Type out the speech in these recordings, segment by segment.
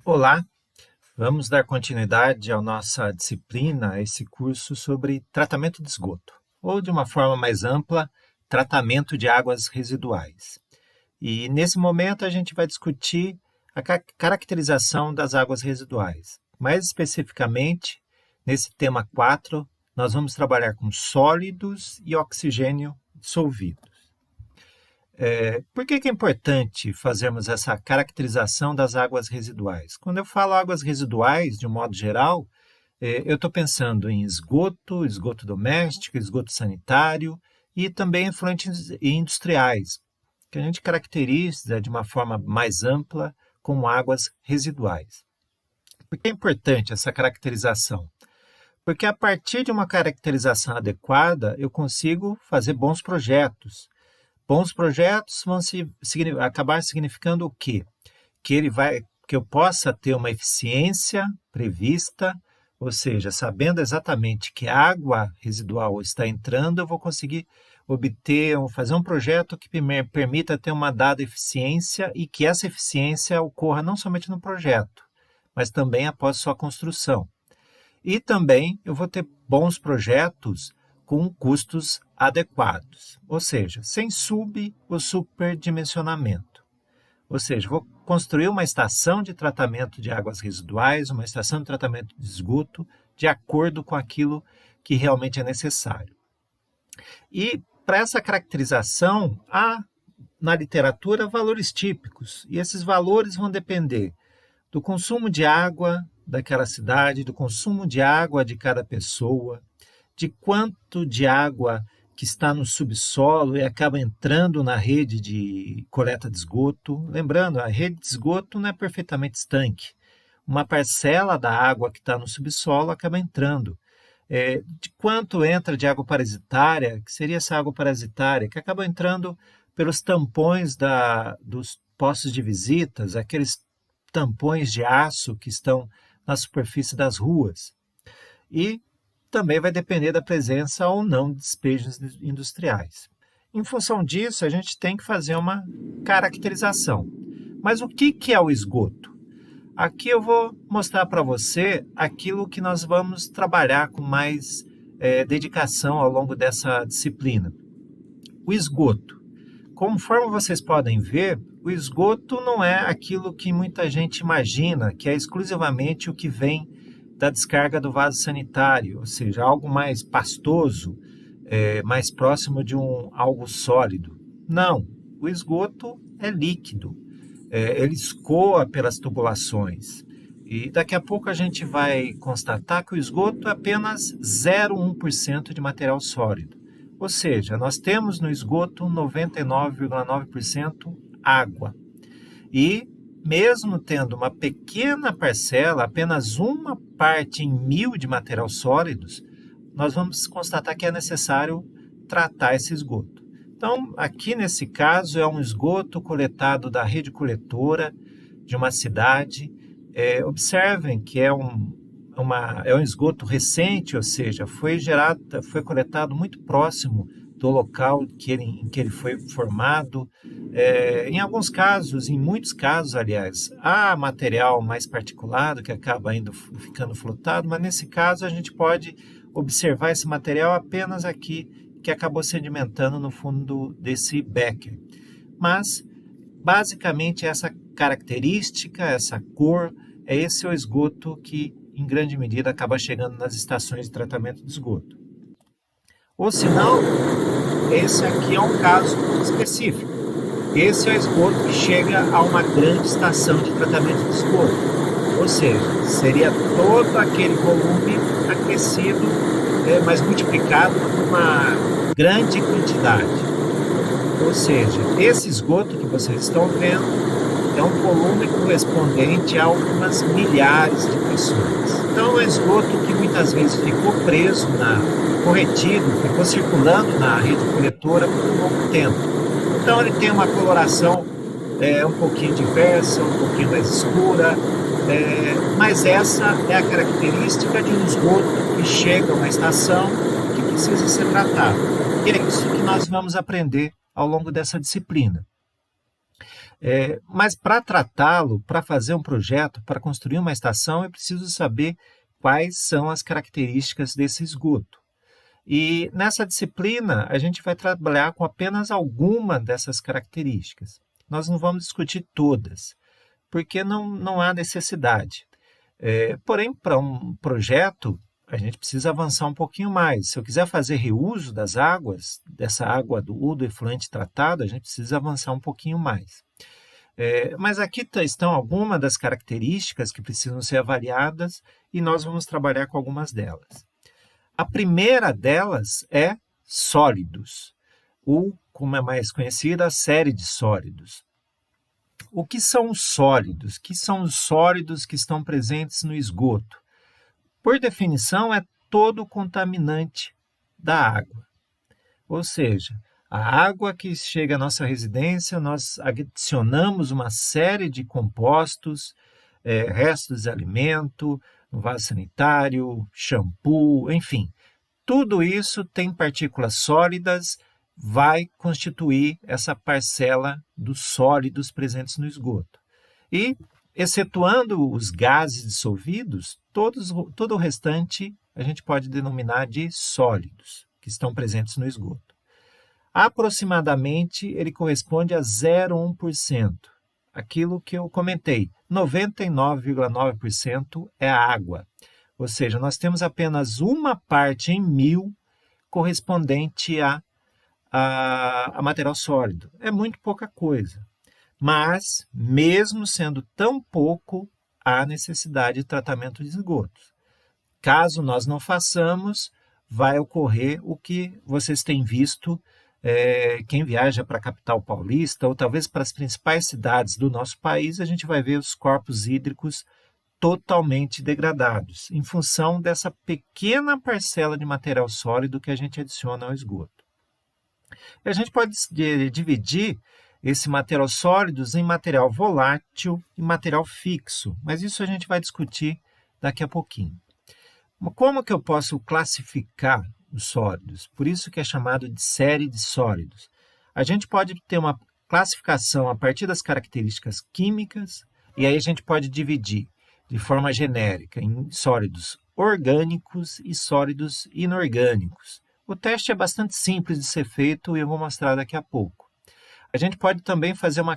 Olá, vamos dar continuidade à nossa disciplina, a esse curso sobre tratamento de esgoto, ou de uma forma mais ampla, tratamento de águas residuais. E nesse momento a gente vai discutir a caracterização das águas residuais. Mais especificamente, nesse tema 4, nós vamos trabalhar com sólidos e oxigênio dissolvido. Por que é importante fazermos essa caracterização das águas residuais? Quando eu falo águas residuais, de um modo geral, eu estou pensando em esgoto, esgoto doméstico, esgoto sanitário e também efluentes industriais, que a gente caracteriza de uma forma mais ampla como águas residuais. Por que é importante essa caracterização? Porque a partir de uma caracterização adequada, eu consigo fazer bons projetos. Bons projetos vão acabar significando o quê? Que eu possa ter uma eficiência prevista, ou seja, sabendo exatamente que água residual está entrando, eu vou conseguir fazer um projeto que me permita ter uma dada eficiência e que essa eficiência ocorra não somente no projeto, mas também após sua construção. E também eu vou ter bons projetos com custos adequados, ou seja, sem ou superdimensionamento. Ou seja, vou construir uma estação de tratamento de águas residuais, uma estação de tratamento de esgoto, de acordo com aquilo que realmente é necessário. E para essa caracterização, há na literatura valores típicos, e esses valores vão depender do consumo de água daquela cidade, do consumo de água de cada pessoa, de quanto de água que está no subsolo e acaba entrando na rede de coleta de esgoto. Lembrando, a rede de esgoto não é perfeitamente estanque. Uma parcela da água que está no subsolo acaba entrando. De quanto entra de água parasitária, que seria essa água parasitária, que acaba entrando pelos tampões dos postos de visitas, aqueles tampões de aço que estão na superfície das ruas. E também vai depender da presença ou não de despejos industriais. Em função disso, a gente tem que fazer uma caracterização. Mas o que é o esgoto? Aqui eu vou mostrar para você aquilo que nós vamos trabalhar com mais dedicação ao longo dessa disciplina. O esgoto. Conforme vocês podem ver, o esgoto não é aquilo que muita gente imagina, que é exclusivamente o que vem da descarga do vaso sanitário, ou seja, algo mais pastoso, mais próximo de algo sólido. Não, o esgoto é líquido, ele escoa pelas tubulações. E daqui a pouco a gente vai constatar que o esgoto é apenas 0,1% de material sólido. Ou seja, nós temos no esgoto 99,9% água. E mesmo tendo uma pequena parcela, apenas uma parte em 1000 de material sólidos, nós vamos constatar que é necessário tratar esse esgoto. Então, aqui nesse caso, é um esgoto coletado da rede coletora de uma cidade. Observem que é um esgoto recente, ou seja, foi coletado muito próximo do local em que ele foi formado. Em alguns casos, em muitos casos, aliás, há material mais particulado que acaba ficando flotado, mas nesse caso a gente pode observar esse material apenas aqui, que acabou sedimentando no fundo desse becker. Mas, basicamente, essa característica, essa cor, esse é o esgoto que, em grande medida, acaba chegando nas estações de tratamento de esgoto. Ou se não, esse aqui é um caso específico. Esse é o esgoto que chega a uma grande estação de tratamento de esgoto. Ou seja, seria todo aquele volume aquecido, mas multiplicado por uma grande quantidade. Ou seja, esse esgoto que vocês estão vendo é um volume correspondente a algumas milhares de pessoas. Então, é um esgoto que muitas vezes ficou preso ficou circulando na rede coletora por um longo tempo. Então, ele tem uma coloração um pouquinho diversa, um pouquinho mais escura, mas essa é a característica de um esgoto que chega a uma estação que precisa ser tratado. E é isso que nós vamos aprender ao longo dessa disciplina. Mas para tratá-lo, para fazer um projeto, para construir uma estação, é preciso saber quais são as características desse esgoto. E nessa disciplina, a gente vai trabalhar com apenas alguma dessas características. Nós não vamos discutir todas, porque não há necessidade. Porém, para um projeto, a gente precisa avançar um pouquinho mais. Se eu quiser fazer reuso das águas, dessa água do efluente tratado, a gente precisa avançar um pouquinho mais. Mas aqui estão algumas das características que precisam ser avaliadas e nós vamos trabalhar com algumas delas. A primeira delas é sólidos, ou, como é mais conhecida, a série de sólidos. O que são os sólidos? Que são os sólidos que estão presentes no esgoto? Por definição, é todo contaminante da água. Ou seja, a água que chega à nossa residência, nós adicionamos uma série de compostos, restos de alimento, no vaso sanitário, shampoo, enfim. Tudo isso tem partículas sólidas, vai constituir essa parcela dos sólidos presentes no esgoto. E, excetuando os gases dissolvidos, todo o restante a gente pode denominar de sólidos, que estão presentes no esgoto. Aproximadamente, ele corresponde a 0,1%. Aquilo que eu comentei, 99,9% é a água. Ou seja, nós temos apenas uma parte em 1000 correspondente a material sólido. É muito pouca coisa. Mas, mesmo sendo tão pouco, há necessidade de tratamento de esgotos. Caso nós não façamos, vai ocorrer o que vocês têm visto, quem viaja para a capital paulista, ou talvez para as principais cidades do nosso país, a gente vai ver os corpos hídricos totalmente degradados, em função dessa pequena parcela de material sólido que a gente adiciona ao esgoto. E a gente pode dividir esse material sólidos em material volátil e material fixo, mas isso a gente vai discutir daqui a pouquinho. Como que eu posso classificar os sólidos? Por isso que é chamado de série de sólidos. A gente pode ter uma classificação a partir das características químicas, e aí a gente pode dividir de forma genérica em sólidos orgânicos e sólidos inorgânicos. O teste é bastante simples de ser feito e eu vou mostrar daqui a pouco. A gente pode também fazer uma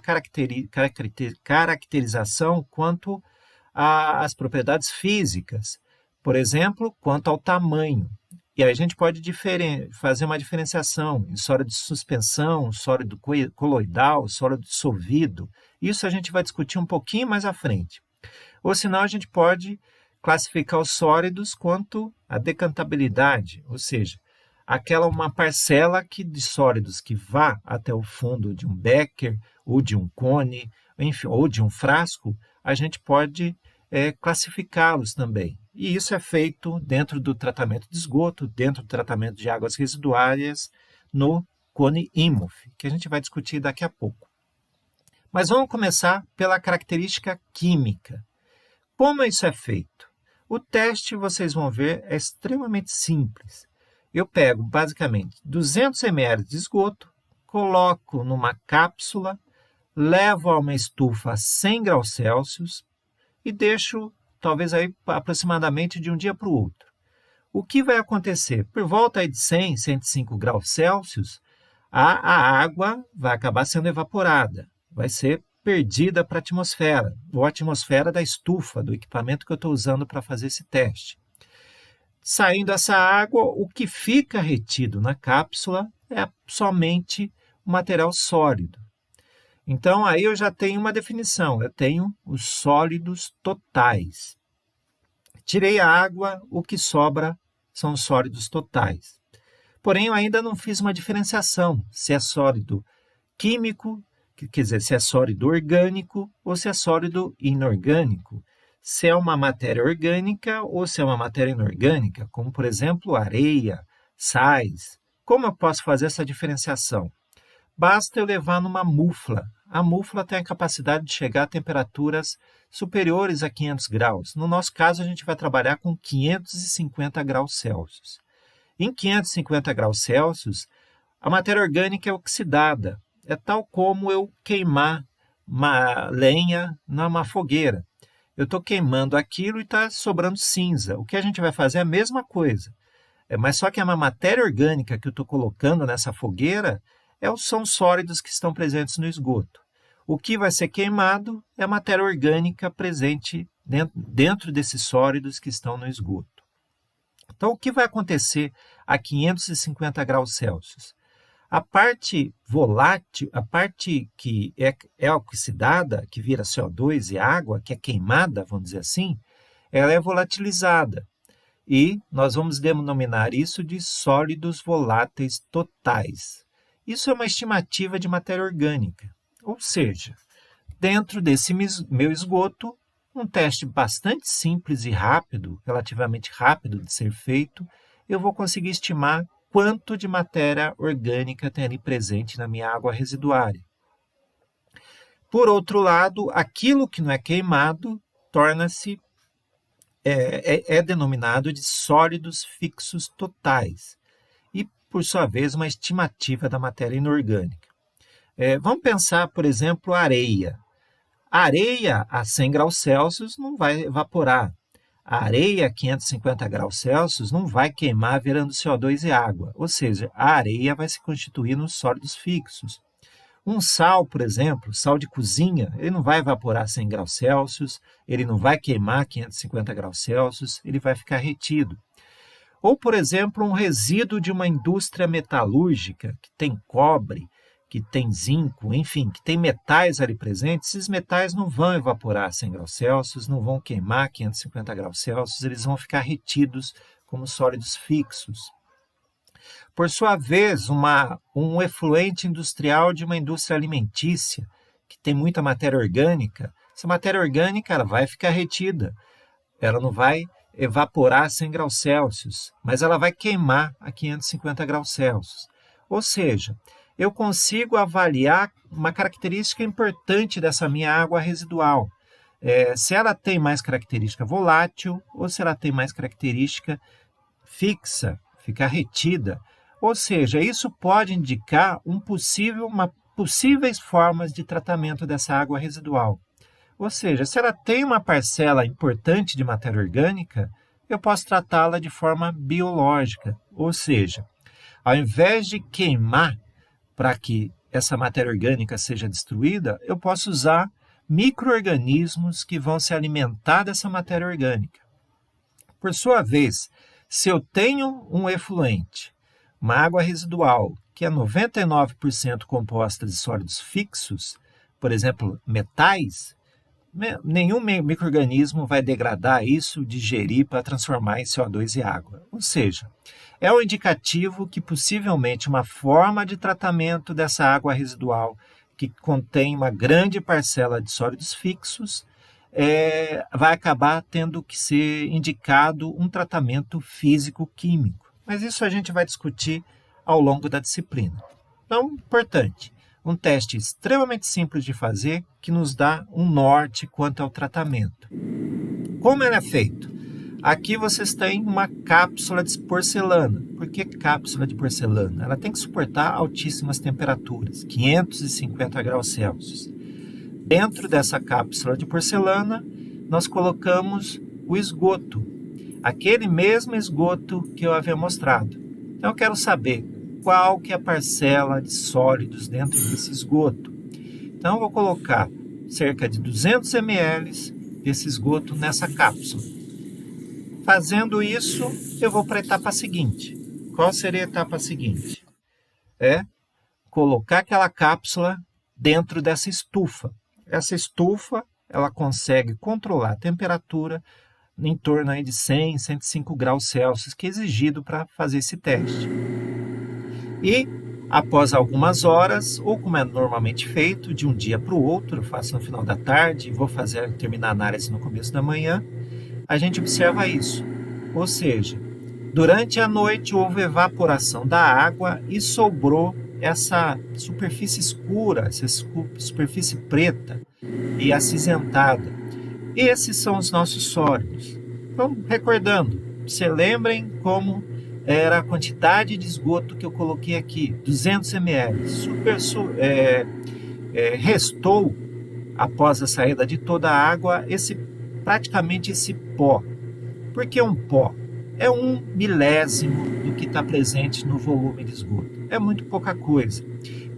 caracterização quanto às propriedades físicas, por exemplo, quanto ao tamanho. E aí a gente pode fazer uma diferenciação em sólido de suspensão, sólido coloidal, sólido dissolvido. Isso a gente vai discutir um pouquinho mais à frente. Ou senão a gente pode classificar os sólidos quanto à decantabilidade, ou seja, uma parcela de sólidos que vá até o fundo de um becker, ou de um cone, enfim, ou de um frasco, a gente pode classificá-los também. E isso é feito dentro do tratamento de esgoto, dentro do tratamento de águas residuárias, no cone IMOF, que a gente vai discutir daqui a pouco. Mas vamos começar pela característica química. Como isso é feito? O teste, vocês vão ver, é extremamente simples. Eu pego, basicamente, 200 ml de esgoto, coloco numa cápsula, levo a uma estufa a 100 graus Celsius e deixo, talvez, aí, aproximadamente de um dia para o outro. O que vai acontecer? Por volta aí de 100, 105 graus Celsius, a água vai acabar sendo evaporada, vai ser perdida para a atmosfera, ou a atmosfera da estufa, do equipamento que eu estou usando para fazer esse teste. Saindo essa água, o que fica retido na cápsula é somente o material sólido. Então, aí eu já tenho uma definição, eu tenho os sólidos totais. Tirei a água, o que sobra são os sólidos totais. Porém, eu ainda não fiz uma diferenciação, se é sólido químico, quer dizer, se é sólido orgânico ou se é sólido inorgânico. Se é uma matéria orgânica ou se é uma matéria inorgânica, como, por exemplo, areia, sais. Como eu posso fazer essa diferenciação? Basta eu levar numa mufla. A mufla tem a capacidade de chegar a temperaturas superiores a 500 graus. No nosso caso, a gente vai trabalhar com 550 graus Celsius. Em 550 graus Celsius, a matéria orgânica é oxidada. É tal como eu queimar uma lenha numa fogueira. Eu estou queimando aquilo e está sobrando cinza. O que a gente vai fazer é a mesma coisa. Mas só que é uma matéria orgânica que eu estou colocando nessa fogueira são sólidos que estão presentes no esgoto. O que vai ser queimado é a matéria orgânica presente dentro desses sólidos que estão no esgoto. Então, o que vai acontecer a 550 graus Celsius? A parte volátil, a parte que é oxidada, que vira CO2 e água, que é queimada, vamos dizer assim, ela é volatilizada. E nós vamos denominar isso de sólidos voláteis totais. Isso é uma estimativa de matéria orgânica. Ou seja, dentro desse meu esgoto, um teste bastante simples e rápido, relativamente rápido de ser feito, eu vou conseguir estimar quanto de matéria orgânica tem ali presente na minha água residuária. Por outro lado, aquilo que não é queimado torna-se é denominado de sólidos fixos totais e, por sua vez, uma estimativa da matéria inorgânica. Vamos pensar, por exemplo, a areia. A areia a 100 graus Celsius não vai evaporar. A areia a 550 graus Celsius não vai queimar virando CO2 e água, ou seja, a areia vai se constituir nos sólidos fixos. Um sal, por exemplo, sal de cozinha, ele não vai evaporar a 100 graus Celsius, ele não vai queimar 550 graus Celsius, ele vai ficar retido. Ou, por exemplo, um resíduo de uma indústria metalúrgica, que tem cobre, que tem zinco, enfim, que tem metais ali presentes, esses metais não vão evaporar a 100 graus Celsius, não vão queimar 550 graus Celsius, eles vão ficar retidos como sólidos fixos. Por sua vez, um efluente industrial de uma indústria alimentícia, que tem muita matéria orgânica, essa matéria orgânica ela vai ficar retida, ela não vai evaporar a 100 graus Celsius, mas ela vai queimar a 550 graus Celsius. Ou seja, eu consigo avaliar uma característica importante dessa minha água residual. Se ela tem mais característica volátil ou se ela tem mais característica fixa, ficar retida. Ou seja, isso pode indicar possíveis formas de tratamento dessa água residual. Ou seja, se ela tem uma parcela importante de matéria orgânica, eu posso tratá-la de forma biológica. Ou seja, ao invés de queimar para que essa matéria orgânica seja destruída, eu posso usar micro-organismos que vão se alimentar dessa matéria orgânica. Por sua vez, se eu tenho um efluente, uma água residual, que é 99% composta de sólidos fixos, por exemplo, metais, nenhum micro-organismo vai degradar isso, digerir para transformar em CO2 e água. Ou seja, é um indicativo que possivelmente uma forma de tratamento dessa água residual, que contém uma grande parcela de sólidos fixos, vai acabar tendo que ser indicado um tratamento físico-químico. Mas isso a gente vai discutir ao longo da disciplina. Então, importante, um teste extremamente simples de fazer que nos dá um norte quanto ao tratamento. Como ele é feito? Aqui vocês têm uma cápsula de porcelana. Por que cápsula de porcelana? Ela tem que suportar altíssimas temperaturas, 550 graus Celsius. Dentro dessa cápsula de porcelana, nós colocamos o esgoto, aquele mesmo esgoto que eu havia mostrado. Então, eu quero saber qual que é a parcela de sólidos dentro desse esgoto. Então, eu vou colocar cerca de 200 ml desse esgoto nessa cápsula. Fazendo isso, eu vou para a etapa seguinte. Qual seria a etapa seguinte? Colocar aquela cápsula dentro dessa estufa. Essa estufa, ela consegue controlar a temperatura em torno aí de 100, 105 graus Celsius, que é exigido para fazer esse teste. E, após algumas horas, ou como é normalmente feito, de um dia para o outro, eu faço no final da tarde, vou terminar a análise no começo da manhã, a gente observa isso. Ou seja, durante a noite houve evaporação da água e sobrou essa superfície escura, essa superfície preta e acinzentada. Esses são os nossos sólidos. Então, recordando, se lembrem como era a quantidade de esgoto que eu coloquei aqui, 200 ml. Restou após a saída de toda a água, praticamente esse pó. Por que um pó? É 1/1000 do que está presente no volume de esgoto. É muito pouca coisa.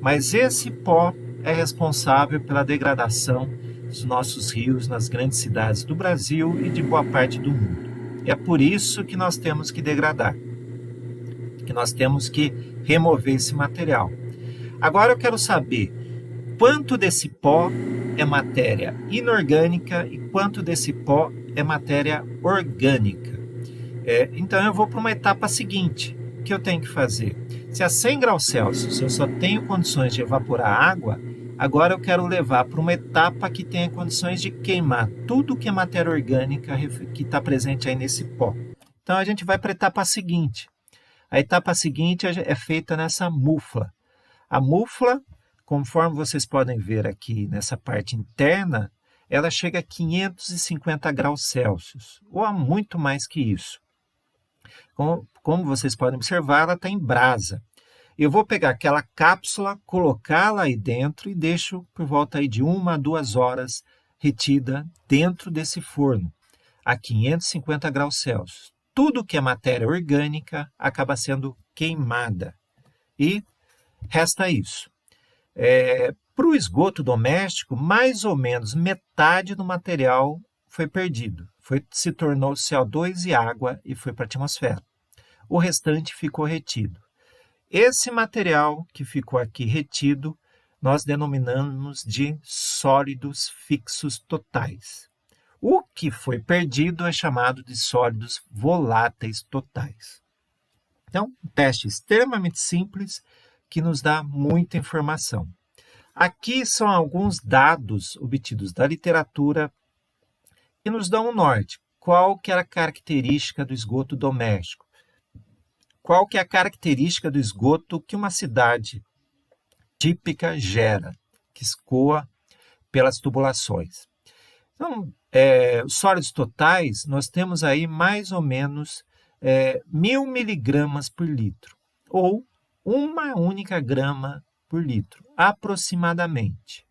Mas esse pó é responsável pela degradação dos nossos rios nas grandes cidades do Brasil e de boa parte do mundo. E é por isso que nós temos que degradar, que nós temos que remover esse material. Agora eu quero saber quanto desse pó é matéria inorgânica e quanto desse pó é matéria orgânica. Então eu vou para uma etapa seguinte. O que eu tenho que fazer? Se a 100 graus Celsius eu só tenho condições de evaporar água, agora eu quero levar para uma etapa que tenha condições de queimar tudo que é matéria orgânica que está presente aí nesse pó. Então a gente vai para a etapa seguinte. A etapa seguinte é feita nessa mufla. A mufla, conforme vocês podem ver aqui nessa parte interna, ela chega a 550 graus Celsius, ou a muito mais que isso. Como vocês podem observar, ela está em brasa. Eu vou pegar aquela cápsula, colocá-la aí dentro e deixo por volta aí de 1 a 2 horas retida dentro desse forno, a 550 graus Celsius. Tudo que é matéria orgânica acaba sendo queimada. E resta isso. Para o esgoto doméstico, mais ou menos metade do material foi perdido. Se tornou CO2 e água e foi para a atmosfera. O restante ficou retido. Esse material que ficou aqui retido, nós denominamos de sólidos fixos totais. O que foi perdido é chamado de sólidos voláteis totais. Então, um teste extremamente simples que nos dá muita informação. Aqui são alguns dados obtidos da literatura que nos dão um norte. Qual que é a característica do esgoto doméstico? Qual que é a característica do esgoto que uma cidade típica gera, que escoa pelas tubulações? Então, os sólidos totais, nós temos aí mais ou menos 1000 miligramas por litro, ou uma única grama por litro, aproximadamente.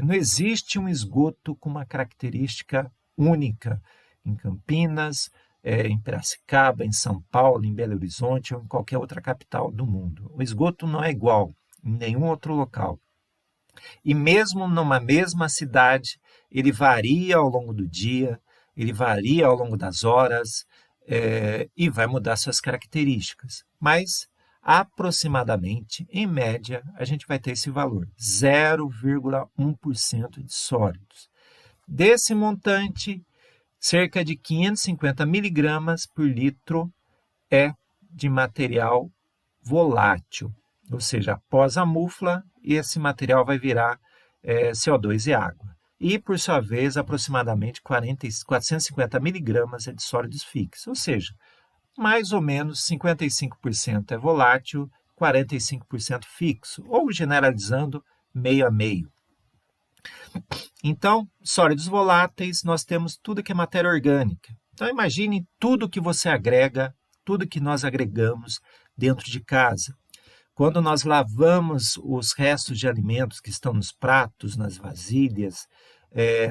Não existe um esgoto com uma característica única em Campinas, em Piracicaba, em São Paulo, em Belo Horizonte ou em qualquer outra capital do mundo. O esgoto não é igual em nenhum outro local. E mesmo numa mesma cidade, ele varia ao longo do dia, ele varia ao longo das horas e vai mudar suas características. Mas, aproximadamente, em média, a gente vai ter esse valor, 0,1% de sólidos. Desse montante, cerca de 550 miligramas por litro é de material volátil, ou seja, após a mufla, esse material vai virar CO2 e água. E, por sua vez, aproximadamente 450 miligramas é de sólidos fixos, ou seja, mais ou menos 55% é volátil, 45% fixo, ou generalizando, meio a meio. Então, sólidos voláteis, nós temos tudo que é matéria orgânica. Então, imagine tudo que você agrega, tudo que nós agregamos dentro de casa. Quando nós lavamos os restos de alimentos que estão nos pratos, nas vasilhas,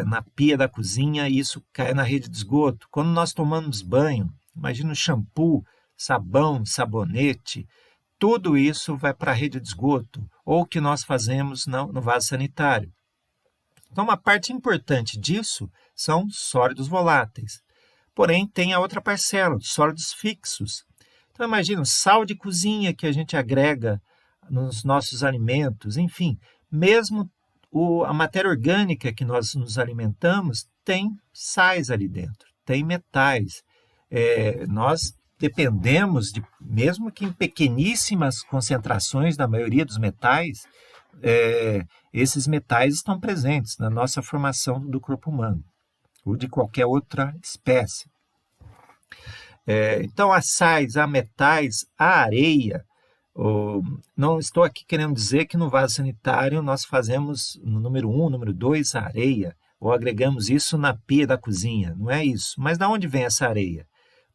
na pia da cozinha, isso cai na rede de esgoto. Quando nós tomamos banho, imagina o shampoo, sabão, sabonete, tudo isso vai para a rede de esgoto, ou o que nós fazemos no vaso sanitário. Então, uma parte importante disso são sólidos voláteis. Porém, tem a outra parcela, os sólidos fixos. Então, imagina o sal de cozinha que a gente agrega nos nossos alimentos, enfim, mesmo a matéria orgânica que nós nos alimentamos tem sais ali dentro, tem metais. Nós dependemos, mesmo que em pequeníssimas concentrações da maioria dos metais, esses metais estão presentes na nossa formação do corpo humano, ou de qualquer outra espécie. Então, há sais, há metais, há areia. Não estou aqui querendo dizer que no vaso sanitário nós fazemos no número 1, número 2, a areia, ou agregamos isso na pia da cozinha, não é isso. Mas de onde vem essa areia?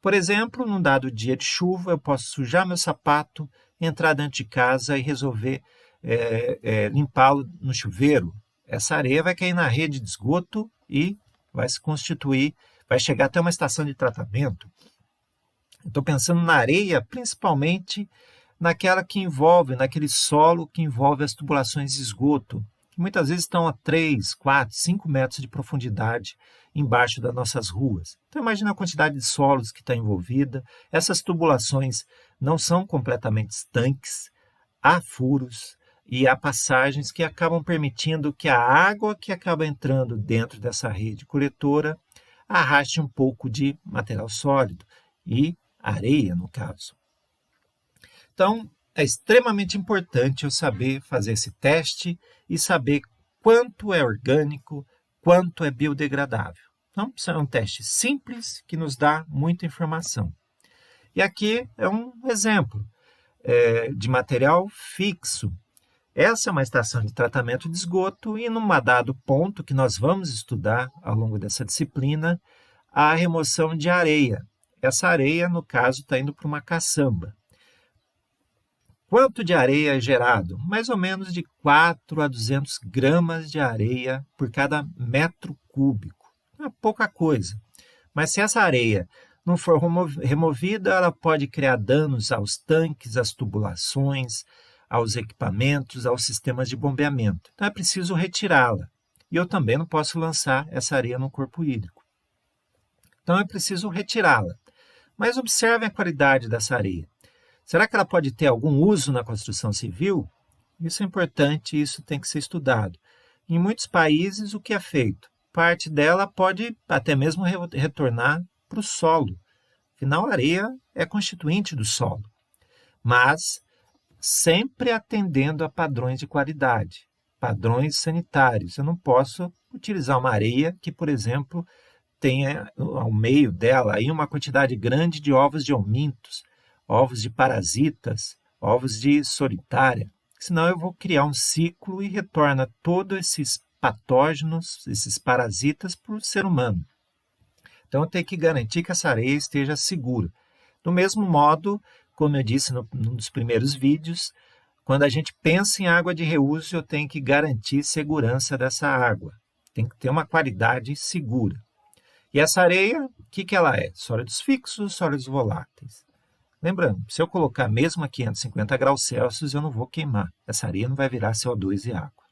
Por exemplo, num dado dia de chuva, eu posso sujar meu sapato, entrar dentro de casa e resolver limpá-lo no chuveiro. Essa areia vai cair na rede de esgoto e vai se constituir, vai chegar até uma estação de tratamento. Estou pensando na areia, principalmente naquela que envolve, naquele solo que envolve as tubulações de esgoto, que muitas vezes estão a 3, 4, 5 metros de profundidade embaixo das nossas ruas. Então imagina a quantidade de solos que está envolvida. Essas tubulações não são completamente estanques, há furos e há passagens que acabam permitindo que a água que acaba entrando dentro dessa rede coletora arraste um pouco de material sólido e areia, no caso. Então, é extremamente importante eu saber fazer esse teste e saber quanto é orgânico, quanto é biodegradável. Então, isso é um teste simples que nos dá muita informação. E aqui é um exemplo de material fixo. Essa é uma estação de tratamento de esgoto e, num dado ponto que nós vamos estudar ao longo dessa disciplina, a remoção de areia. Essa areia, no caso, está indo para uma caçamba. Quanto de areia é gerado? Mais ou menos de 4 a 200 gramas de areia por cada metro cúbico. É pouca coisa. Mas se essa areia não for removida, ela pode criar danos aos tanques, às tubulações, aos equipamentos, aos sistemas de bombeamento. Então é preciso retirá-la. E eu também não posso lançar essa areia no corpo hídrico. Então é preciso retirá-la. Mas observe a qualidade dessa areia. Será que ela pode ter algum uso na construção civil? Isso é importante, isso tem que ser estudado. Em muitos países, o que é feito? Parte dela pode até mesmo retornar para o solo. Afinal, a areia é constituinte do solo. Mas sempre atendendo a padrões de qualidade, padrões sanitários. Eu não posso utilizar uma areia que, por exemplo, tenha ao meio dela aí uma quantidade grande de ovos de homintos, ovos de parasitas, ovos de solitária. Senão eu vou criar um ciclo e retorna todos esses patógenos, esses parasitas para o ser humano. Então eu tenho que garantir que essa areia esteja segura. Do mesmo modo, como eu disse num dos primeiros vídeos, quando a gente pensa em água de reuso, eu tenho que garantir segurança dessa água. Tem que ter uma qualidade segura. E essa areia, o que ela é? Sólidos fixos, sólidos voláteis. Lembrando, se eu colocar mesmo a 550 graus Celsius, eu não vou queimar. Essa areia não vai virar CO2 e água.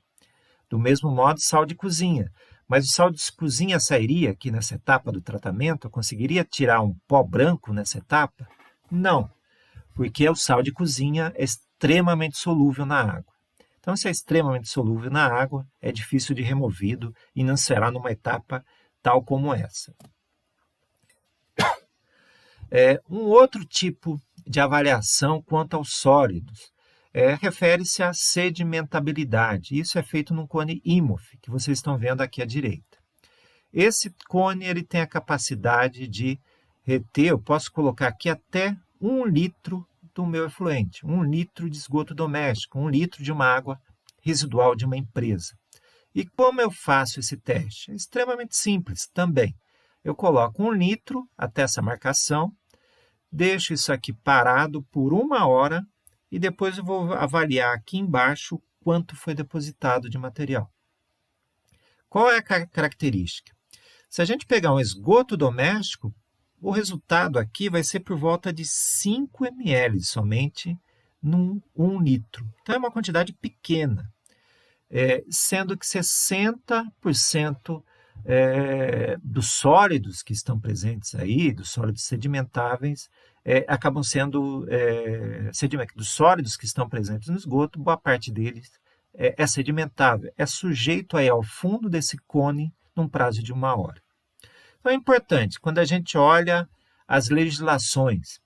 Do mesmo modo, sal de cozinha. Mas o sal de cozinha sairia aqui nessa etapa do tratamento? Eu conseguiria tirar um pó branco nessa etapa? Não, porque o sal de cozinha é extremamente solúvel na água. Então, se é extremamente solúvel na água, é difícil de removido e não será numa etapa tal como essa. Um outro tipo de avaliação quanto aos sólidos refere-se à sedimentabilidade. Isso é feito num cone IMOF, que vocês estão vendo aqui à direita. Esse cone ele tem a capacidade de reter, eu posso colocar aqui até 1 litro do meu efluente, 1 litro de esgoto doméstico, 1 litro de uma água residual de uma empresa. E como eu faço esse teste? É extremamente simples também. Eu coloco 1 litro até essa marcação, deixo isso aqui parado por 1 hora e depois eu vou avaliar aqui embaixo quanto foi depositado de material. Qual é a característica? Se a gente pegar um esgoto doméstico, o resultado aqui vai ser por volta de 5 ml somente num 1 litro. Então é uma quantidade pequena, sendo que 60% dos sólidos que estão presentes aí, dos sólidos sedimentáveis, acabam sendo dos sólidos que estão presentes no esgoto, boa parte deles é sedimentável, é sujeito a ir ao fundo desse cone num prazo de 1 hora. Então é importante, quando a gente olha as legislações,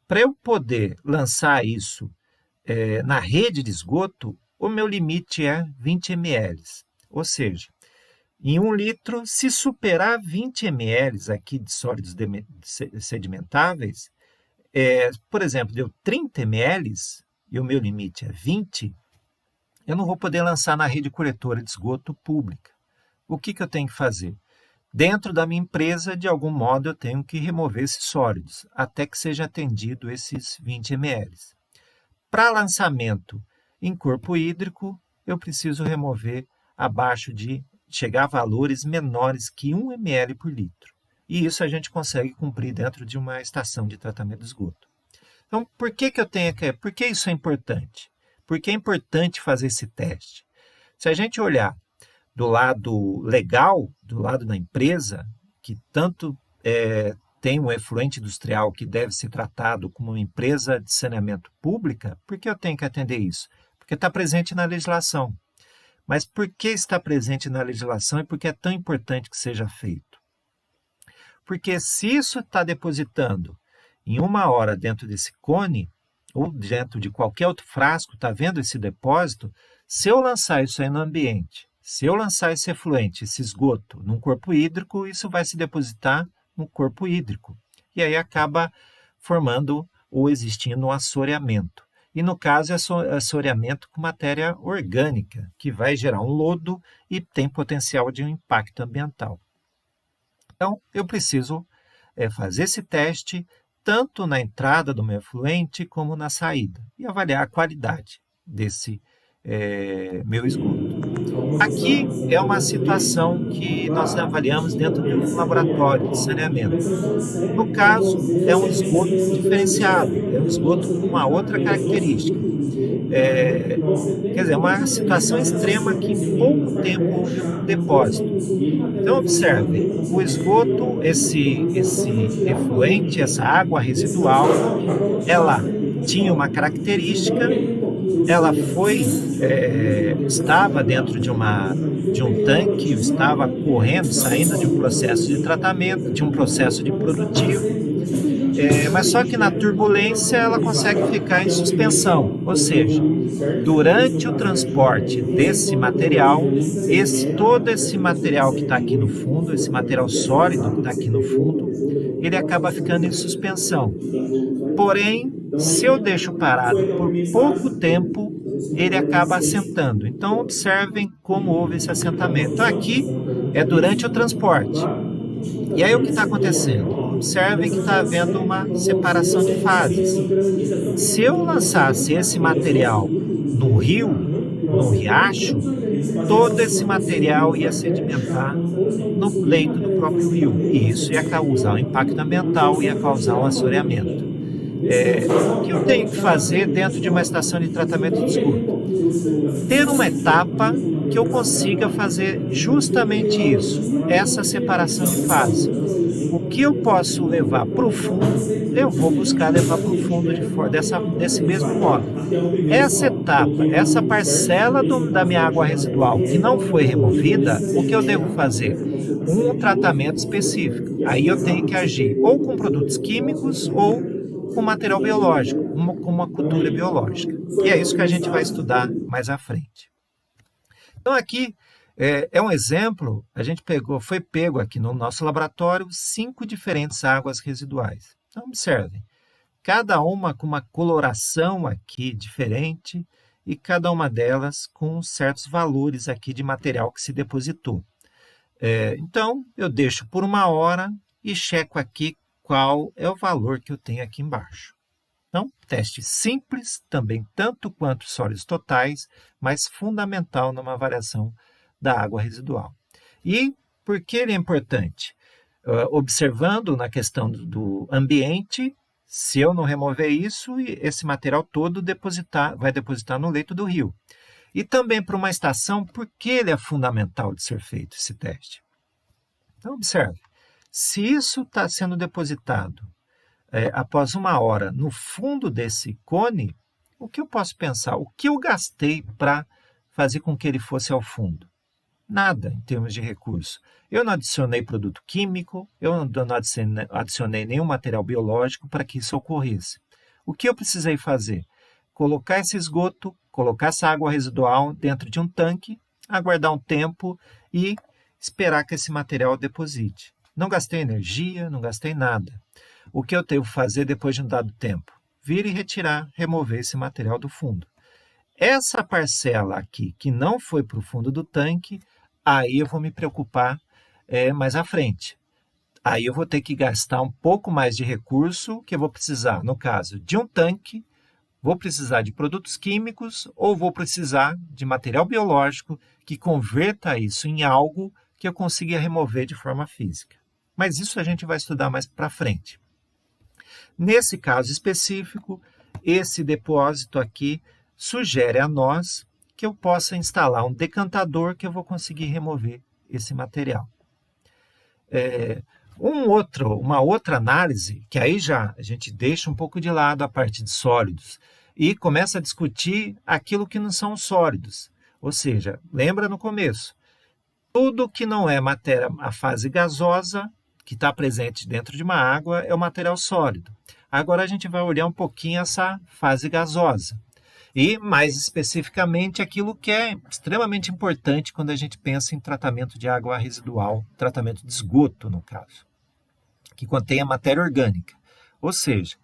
para eu poder lançar isso na rede de esgoto, o meu limite é 20 ml, ou seja, em 1 litro, se superar 20 ml aqui de sólidos sedimentáveis, por exemplo, deu 30 ml e o meu limite é 20, eu não vou poder lançar na rede coletora de esgoto pública. O que eu tenho que fazer? Dentro da minha empresa, de algum modo, eu tenho que remover esses sólidos, até que seja atendido esses 20 ml. Para lançamento em corpo hídrico, eu preciso remover abaixo de chegar a valores menores que 1 ml por litro. E isso a gente consegue cumprir dentro de uma estação de tratamento de esgoto. Então, por que isso é importante? Porque é importante fazer esse teste. Se a gente olhar do lado legal, do lado da empresa, que tanto tem um efluente industrial que deve ser tratado como uma empresa de saneamento pública, por que eu tenho que atender isso? Porque está presente na legislação. Mas por que está presente na legislação e por que é tão importante que seja feito? Porque se isso está depositando em 1 hora dentro desse cone, ou dentro de qualquer outro frasco, está vendo esse depósito, se eu lançar isso aí no ambiente, se eu lançar esse efluente, esse esgoto, num corpo hídrico, isso vai se depositar no corpo hídrico. E aí acaba formando ou existindo um assoreamento. E no caso é assoreamento com matéria orgânica, que vai gerar um lodo e tem potencial de um impacto ambiental. Então, eu preciso fazer esse teste tanto na entrada do meu efluente como na saída e avaliar a qualidade desse meu esgoto. Aqui é uma situação que nós avaliamos dentro de um laboratório de saneamento. No caso, é um esgoto diferenciado, é um esgoto com uma outra característica. Quer dizer, é uma situação extrema que em pouco tempo houve um depósito. Então, observe, o esgoto, esse efluente, essa água residual, ela tinha uma característica, ela estava dentro de um tanque, estava correndo, saindo de um processo de tratamento, de um processo de produtivo, mas só que na turbulência ela consegue ficar em suspensão, ou seja, durante o transporte desse material, todo esse material que está aqui no fundo, esse material sólido que está aqui no fundo, ele acaba ficando em suspensão. Porém, se eu deixo parado por pouco tempo, ele acaba assentando. Então, observem como houve esse assentamento. Então, aqui é durante o transporte. E aí, o que está acontecendo? Observem que está havendo uma separação de fases. Se eu lançasse esse material no rio, no riacho, todo esse material ia sedimentar no leito do próprio rio. E isso ia causar um impacto ambiental, ia causar um assoreamento. O que eu tenho que fazer dentro de uma estação de tratamento de esgoto? Ter uma etapa que eu consiga fazer justamente isso, essa separação de fase. O que eu posso levar para o fundo, eu vou buscar levar para o fundo desse mesmo modo. Essa etapa, essa parcela da minha água residual que não foi removida, o que eu devo fazer? Um tratamento específico. Aí eu tenho que agir ou com produtos químicos ou com material biológico, com uma cultura biológica. E é isso que a gente vai estudar mais à frente. Então aqui é um exemplo, foi pego aqui no nosso laboratório 5 diferentes águas residuais. Então observem, cada uma com uma coloração aqui diferente e cada uma delas com certos valores aqui de material que se depositou. Então eu deixo por 1 hora e checo aqui qual é o valor que eu tenho aqui embaixo. Então, teste simples, também tanto quanto sólidos totais, mas fundamental numa avaliação da água residual. E por que ele é importante? Observando na questão do ambiente, se eu não remover isso, esse material todo vai depositar no leito do rio. E também para uma estação, por que ele é fundamental de ser feito esse teste? Então, observe. Se isso está sendo depositado após 1 hora no fundo desse cone, o que eu posso pensar? O que eu gastei para fazer com que ele fosse ao fundo? Nada em termos de recurso. Eu não adicionei produto químico, eu não adicionei nenhum material biológico para que isso ocorresse. O que eu precisei fazer? Colocar esse esgoto, colocar essa água residual dentro de um tanque, aguardar um tempo e esperar que esse material deposite. Não gastei energia, não gastei nada. O que eu tenho que fazer depois de um dado tempo? Vir e retirar, remover esse material do fundo. Essa parcela aqui, que não foi para o fundo do tanque, aí eu vou me preocupar mais à frente. Aí eu vou ter que gastar um pouco mais de recurso, que eu vou precisar, no caso, de um tanque, Vou precisar de produtos químicos ou vou precisar de material biológico que converta isso em algo que eu consiga remover de forma física. Mas isso a gente vai estudar mais para frente. Nesse caso específico, esse depósito aqui sugere a nós que eu possa instalar um decantador que eu vou conseguir remover esse material. Uma outra análise, que aí já a gente deixa um pouco de lado a parte de sólidos e começa a discutir aquilo que não são sólidos. Ou seja, lembra no começo, tudo que não é matéria, a fase gasosa, que está presente dentro de uma água, é o material sólido. Agora a gente vai olhar um pouquinho essa fase gasosa. E, mais especificamente, aquilo que é extremamente importante quando a gente pensa em tratamento de água residual, tratamento de esgoto, no caso, que contém a matéria orgânica. Ou seja,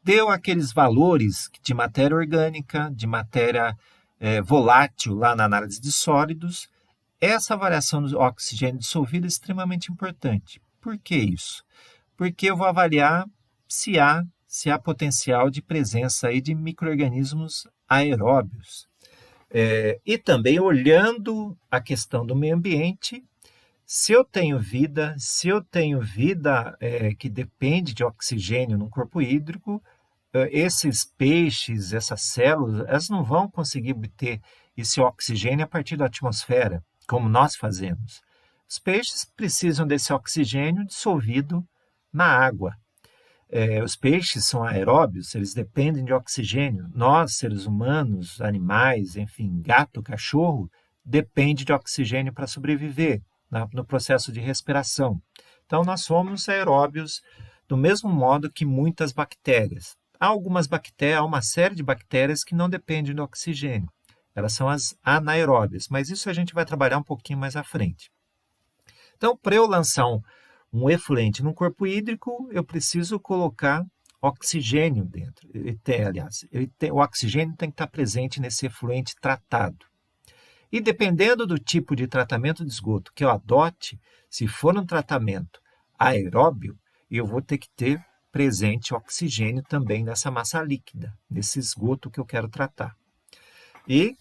deu aqueles valores de matéria orgânica, de matéria volátil lá na análise de sólidos, essa variação do oxigênio dissolvido é extremamente importante. Por que isso? Porque eu vou avaliar se há potencial de presença aí de micro-organismos aeróbios. E também olhando a questão do meio ambiente, se eu tenho vida que depende de oxigênio no corpo hídrico, esses peixes, essas células, elas não vão conseguir obter esse oxigênio a partir da atmosfera, como nós fazemos. Os peixes precisam desse oxigênio dissolvido na água. Os peixes são aeróbios, eles dependem de oxigênio. Nós, seres humanos, animais, enfim, gato, cachorro, depende de oxigênio para sobreviver no processo de respiração. Então, nós somos aeróbios do mesmo modo que muitas bactérias. Há uma série de bactérias que não dependem do oxigênio. Elas são as anaeróbias, mas isso a gente vai trabalhar um pouquinho mais à frente. Então, para eu lançar um efluente num corpo hídrico, eu preciso colocar oxigênio dentro. O oxigênio tem que estar presente nesse efluente tratado. E dependendo do tipo de tratamento de esgoto que eu adote, se for um tratamento aeróbio, eu vou ter que ter presente oxigênio também nessa massa líquida, nesse esgoto que eu quero tratar. E,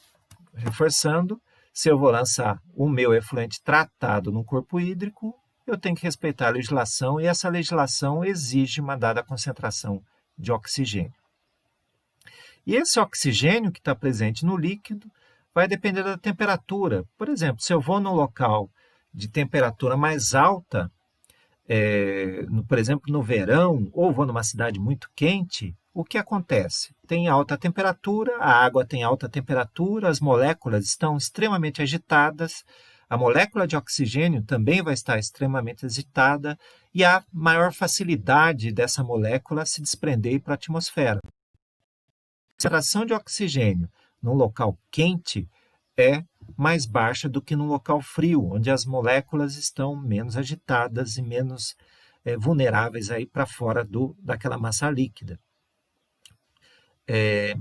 reforçando, se eu vou lançar o meu efluente tratado no corpo hídrico, eu tenho que respeitar a legislação e essa legislação exige uma dada concentração de oxigênio. E esse oxigênio que está presente no líquido vai depender da temperatura. Por exemplo, se eu vou num local de temperatura mais alta, por exemplo, no verão, ou vou numa cidade muito quente, o que acontece? Tem alta temperatura, a água tem alta temperatura, as moléculas estão extremamente agitadas, a molécula de oxigênio também vai estar extremamente agitada e há maior facilidade dessa molécula se desprender para a atmosfera. A concentração de oxigênio num local quente é mais baixa do que num local frio, onde as moléculas estão menos agitadas e menos vulneráveis para fora daquela massa líquida.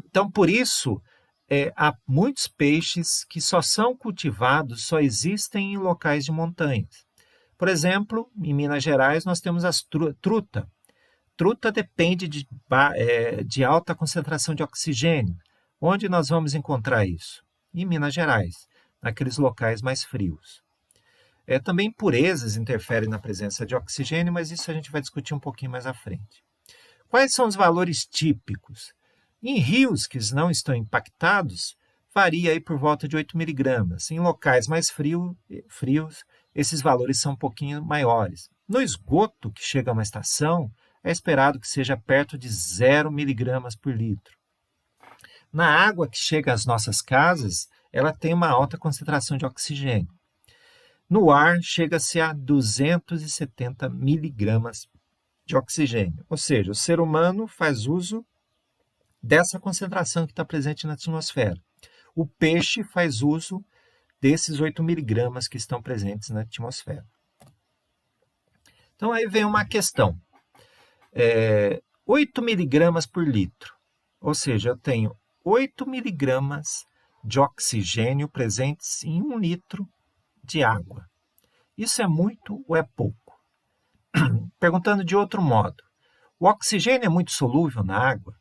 Então, por isso, há muitos peixes que só são cultivados, só existem em locais de montanhas. Por exemplo, em Minas Gerais, nós temos a truta. Truta depende de alta concentração de oxigênio. Onde nós vamos encontrar isso? Em Minas Gerais, naqueles locais mais frios. Também impurezas interferem na presença de oxigênio, mas isso a gente vai discutir um pouquinho mais à frente. Quais são os valores típicos? Em rios que não estão impactados, varia aí por volta de 8 miligramas. Em locais mais frios, esses valores são um pouquinho maiores. No esgoto que chega a uma estação, é esperado que seja perto de 0 miligramas por litro. Na água que chega às nossas casas, ela tem uma alta concentração de oxigênio. No ar, chega-se a 270 miligramas de oxigênio. Ou seja, o ser humano faz uso dessa concentração que está presente na atmosfera. O peixe faz uso desses 8 miligramas que estão presentes na atmosfera. Então, aí vem uma questão. 8 miligramas por litro. Ou seja, eu tenho 8 miligramas de oxigênio presentes em 1 litro de água. Isso é muito ou é pouco? Perguntando de outro modo, o oxigênio é muito solúvel na água?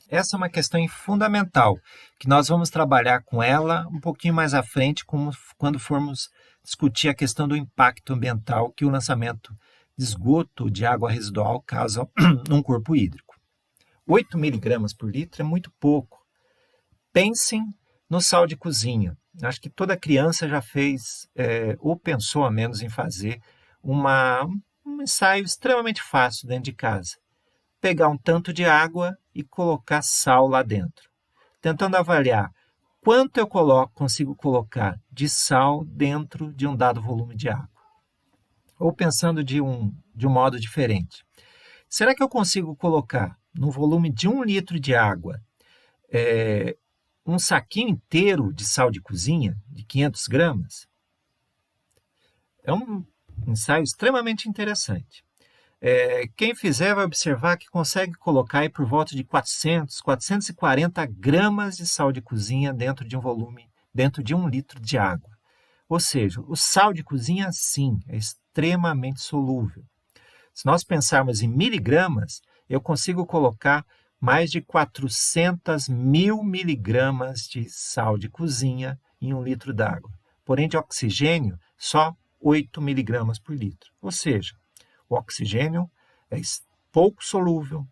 Essa é uma questão fundamental, que nós vamos trabalhar com ela um pouquinho mais à frente, quando formos discutir a questão do impacto ambiental que o lançamento de esgoto de água residual causa num corpo hídrico. 8 miligramas por litro é muito pouco. Pensem no sal de cozinha. Acho que toda criança já fez, ou pensou a menos em fazer, um ensaio extremamente fácil dentro de casa. Pegar um tanto de água e colocar sal lá dentro. Tentando avaliar quanto eu consigo colocar de sal dentro de um dado volume de água. Ou pensando de um modo diferente. Será que eu consigo colocar no volume de 1 litro de água um saquinho inteiro de sal de cozinha, de 500 gramas? É um ensaio extremamente interessante. Quem fizer vai observar que consegue colocar aí por volta de 400, 440 gramas de sal de cozinha dentro de um volume, dentro de 1 litro de água. Ou seja, o sal de cozinha, sim, é extremamente solúvel. Se nós pensarmos em miligramas, eu consigo colocar mais de 400 mil miligramas de sal de cozinha em 1 litro d'água. Porém, de oxigênio, só 8 miligramas por litro. Ou seja, o oxigênio é pouco solúvel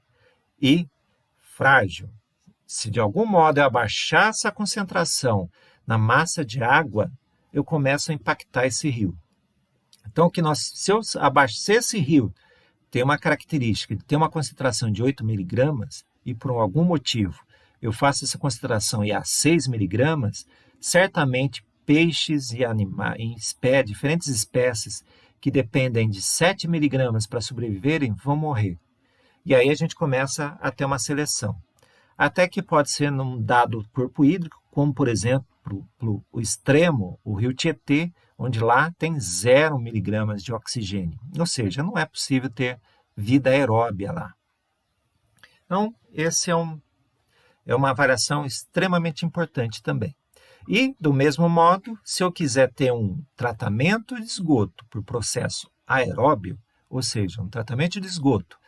e frágil. Se de algum modo eu abaixar essa concentração na massa de água, eu começo a impactar esse rio. Então, se eu abastecer esse rio, tem uma característica de ter uma concentração de 8 miligramas e por algum motivo eu faço essa concentração ir a 6 miligramas, certamente peixes e diferentes espécies que dependem de 7 miligramas para sobreviverem vão morrer. E aí a gente começa a ter uma seleção. Até que pode ser num dado corpo hídrico, como por exemplo o extremo, o rio Tietê, onde lá tem 0 miligramas de oxigênio. Ou seja, não é possível ter vida aeróbia lá. Então, esse é uma variação extremamente importante também. E, do mesmo modo, se eu quiser ter um tratamento de esgoto por processo aeróbio, ou seja, um tratamento de esgoto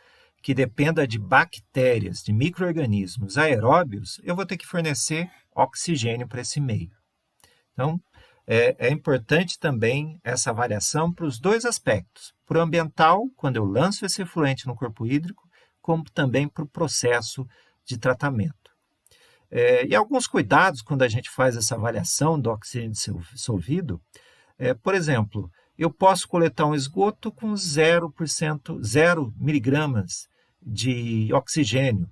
que dependa de bactérias, de micro-organismos aeróbios, eu vou ter que fornecer oxigênio para esse meio. Então, é importante também essa variação para os dois aspectos, para o ambiental, quando eu lanço esse efluente no corpo hídrico, como também para o processo de tratamento. E alguns cuidados quando a gente faz essa avaliação do oxigênio dissolvido, por exemplo, eu posso coletar um esgoto com 0%, 0 miligramas de oxigênio.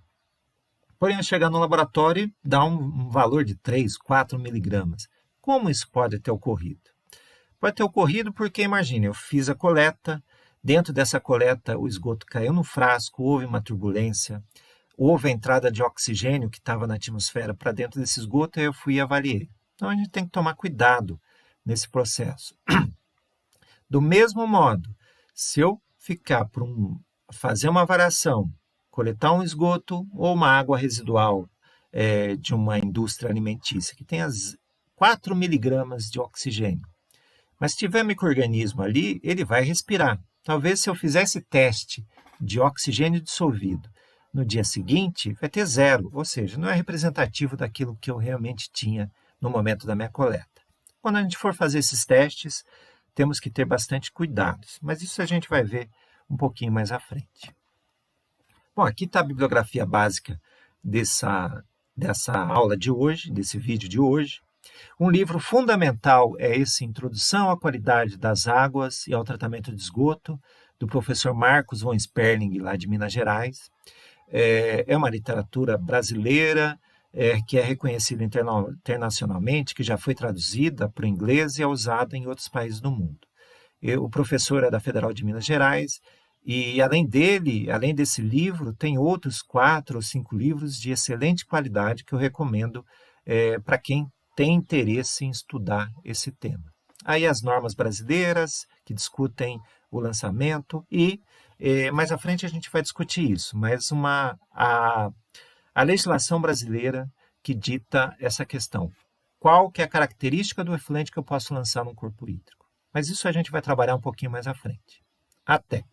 Porém, ao chegar no laboratório, dá um valor de 3, 4 miligramas. Como isso pode ter ocorrido? Pode ter ocorrido porque, imagine, eu fiz a coleta, dentro dessa coleta o esgoto caiu no frasco, houve uma turbulência, houve a entrada de oxigênio que estava na atmosfera para dentro desse esgoto e eu fui e avaliei. Então, a gente tem que tomar cuidado nesse processo. Do mesmo modo, se eu ficar fazer uma variação, coletar um esgoto ou uma água residual de uma indústria alimentícia que tenha 4 miligramas de oxigênio, mas se tiver micro-organismo ali, ele vai respirar. Talvez se eu fizesse teste de oxigênio dissolvido no dia seguinte, vai ter 0, ou seja, não é representativo daquilo que eu realmente tinha no momento da minha coleta. Quando a gente for fazer esses testes, temos que ter bastante cuidados, mas isso a gente vai ver um pouquinho mais à frente. Bom, aqui está a bibliografia básica dessa aula de hoje, desse vídeo de hoje. Um livro fundamental é esse Introdução à Qualidade das Águas e ao Tratamento de Esgoto, do professor Marcos von Sperling, lá de Minas Gerais. É uma literatura brasileira, que é reconhecida internacionalmente, que já foi traduzida para o inglês e é usada em outros países do mundo. O professor é da Federal de Minas Gerais e, além desse livro, tem outros 4 ou 5 livros de excelente qualidade que eu recomendo para quem tem interesse em estudar esse tema. Aí as normas brasileiras que discutem o lançamento e mais à frente a gente vai discutir isso, mas a legislação brasileira que dita essa questão. Qual que é a característica do efluente que eu posso lançar num corpo hídrico? Mas isso a gente vai trabalhar um pouquinho mais à frente. Até!